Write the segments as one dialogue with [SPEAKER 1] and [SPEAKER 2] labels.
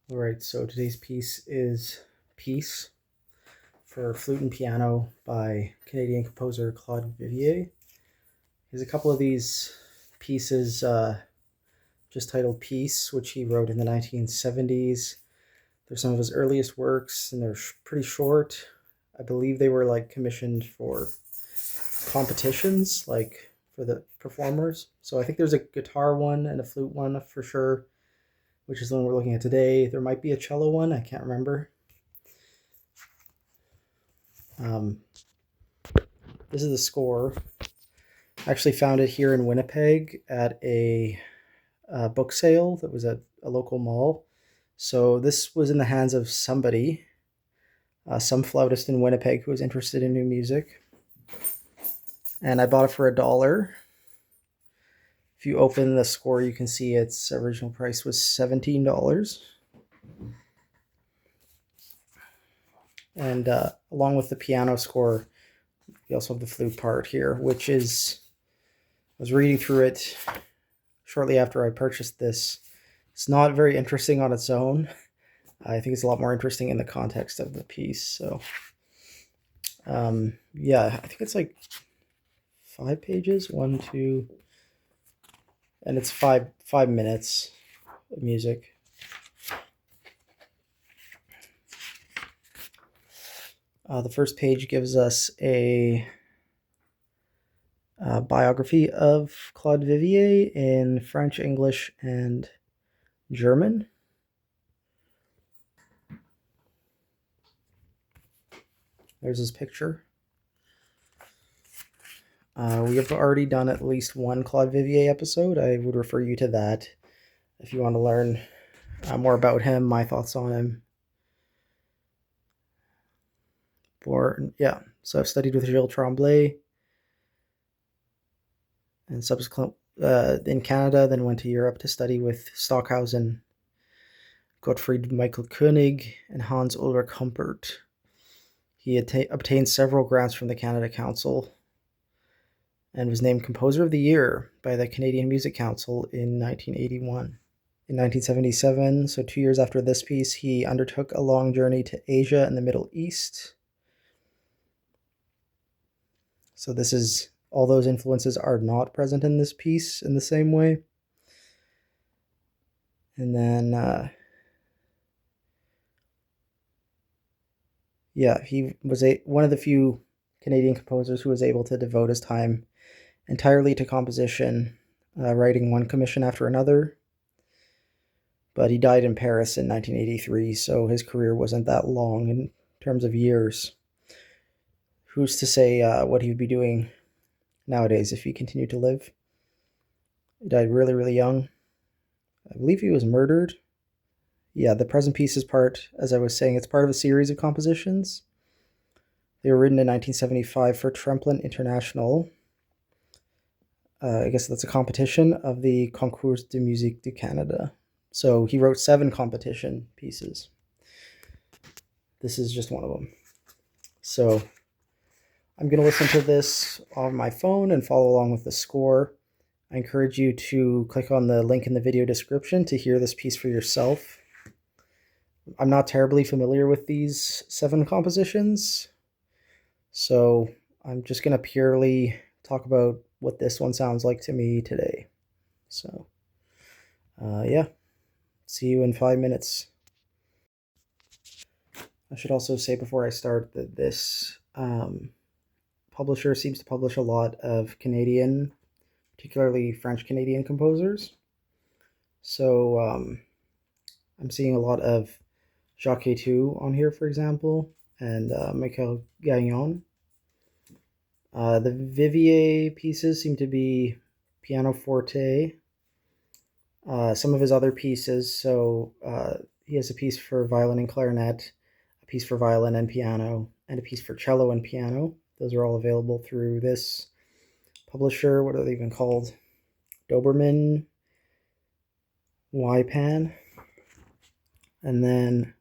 [SPEAKER 1] All right, so today's piece is Peace for Flute and Piano by Canadian composer Claude Vivier. He has a couple of these pieces just titled Peace, which he wrote in the 1970s. They're some of his earliest works, and they're pretty short. I believe they were commissioned for competitions, for the performers. So I think there's a guitar one and a flute one for sure, which is the one we're looking at today. There might be a cello one, I can't remember. This is the score. I actually found it here in Winnipeg at a book sale that was at a local mall. So this was in the hands of somebody, some flautist in Winnipeg who was interested in new music. And I bought it for $1. If you open the score, you can see its original price was $17. And along with the piano score, we also have the flute part here, which is, I was reading through it shortly after I purchased this. It's not very interesting on its own. I think it's a lot more interesting in the context of the piece. So, yeah, I think it's 5 pages, 1, 2, and it's five minutes of music. The first page gives us a biography of Claude Vivier in French, English, and German. There's his picture. We have already done at least one Claude Vivier episode. I would refer you to that if you want to learn more about him, my thoughts on him. So I've studied with Gilles Tremblay, and subsequent in Canada, then went to Europe to study with Stockhausen, Gottfried Michael Koenig, and Hans Ulrich Humpert. He obtained several grants from the Canada Council and was named Composer of the Year by the Canadian Music Council in 1981. In 1977, so 2 years after this piece, he undertook a long journey to Asia and the Middle East. So this is, all those influences are not present in this piece in the same way. And then, he was one of the few Canadian composers who was able to devote his time entirely to composition, writing one commission after another. But he died in Paris in 1983, so his career wasn't that long in terms of years. Who's to say what he would be doing nowadays if he continued to live? He died really, really young. I believe he was murdered. Yeah, the present piece is part, as I was saying, it's part of a series of compositions. They were written in 1975 for Tremplin International. I guess that's a competition of the Concours de Musique du Canada. So he wrote 7 competition pieces. This is just one of them. So I'm going to listen to this on my phone and follow along with the score. I encourage you to click on the link in the video description to hear this piece for yourself. I'm not terribly familiar with these 7 compositions, so I'm just going to purely talk about what this one sounds like to me today. So, yeah, see you in 5 minutes. I should also say before I start that this publisher seems to publish a lot of Canadian, particularly French-Canadian composers. So I'm seeing a lot of Jacques Etu on here, for example, and Michael Gagnon. The Vivier pieces seem to be pianoforte. Some of his other pieces, so he has a piece for violin and clarinet, a piece for violin and piano, and a piece for cello and piano. Those are all available through this publisher. What are they even called? Doberman YPAN. And then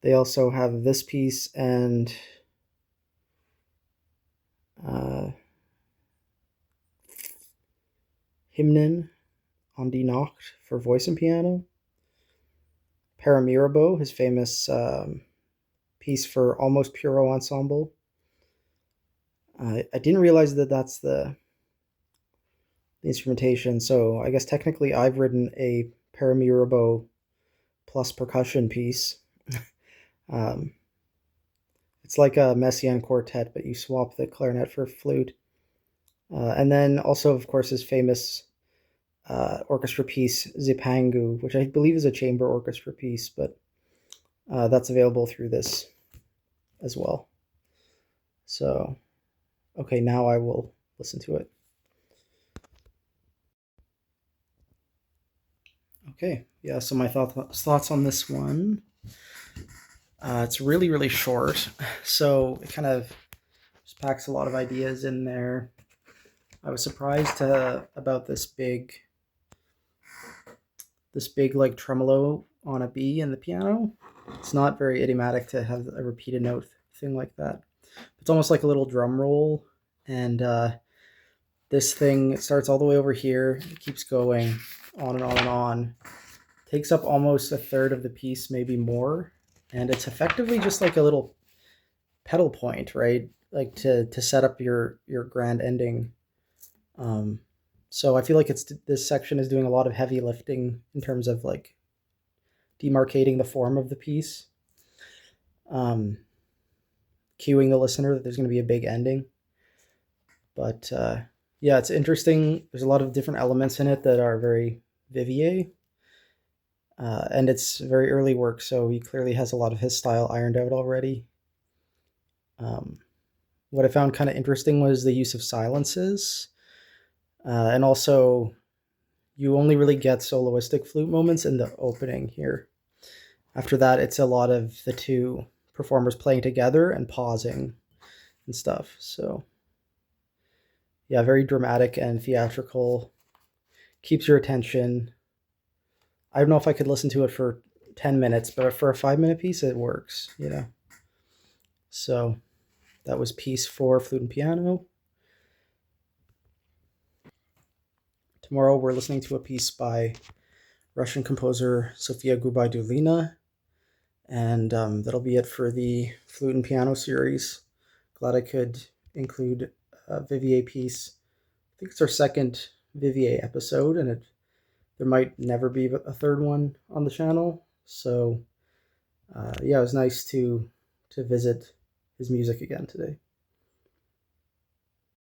[SPEAKER 1] they also have this piece and Hymnen on Die Nacht for voice and piano. Paramirabeau, his famous piece for Almost Puro Ensemble. I didn't realize that that's the instrumentation, so I guess technically I've written a Paramirabeau plus percussion piece. um, it's like a Messiaen quartet, but you swap the clarinet for flute. And then also, of course, his famous orchestra piece, Zipangu, which I believe is a chamber orchestra piece, but that's available through this as well. So, okay, now I will listen to it. Okay, yeah, so my thoughts on this one. It's really, really short, so it kind of just packs a lot of ideas in there. I was surprised about this big like tremolo on a B in the piano. It's not very idiomatic to have a repeated note thing like that. It's almost like a little drum roll, and this thing starts all the way over here. It keeps going on and on and on. Takes up almost a third of the piece, maybe more, and it's effectively just like a little pedal point, right? Like to set up your grand ending. So I feel like this section is doing a lot of heavy lifting in terms of like demarcating the form of the piece, cueing the listener that there's going to be a big ending. But yeah, it's interesting. There's a lot of different elements in it that are very Vivier. And it's very early work, so he clearly has a lot of his style ironed out already. What I found kind of interesting was the use of silences. And also, you only really get soloistic flute moments in the opening here. After that, it's a lot of the two performers playing together and pausing and stuff. So, yeah, very dramatic and theatrical. Keeps your attention. I don't know if I could listen to it for 10 minutes, but for a 5-minute piece, it works, you know. So, that was piece 4, flute and piano. Tomorrow, we're listening to a piece by Russian composer Sofia Gubaidulina. And that'll be it for the flute and piano series. Glad I could include a Vivier piece. I think it's our second Vivier episode, and there might never be a third one on the channel. So yeah, it was nice to visit his music again today.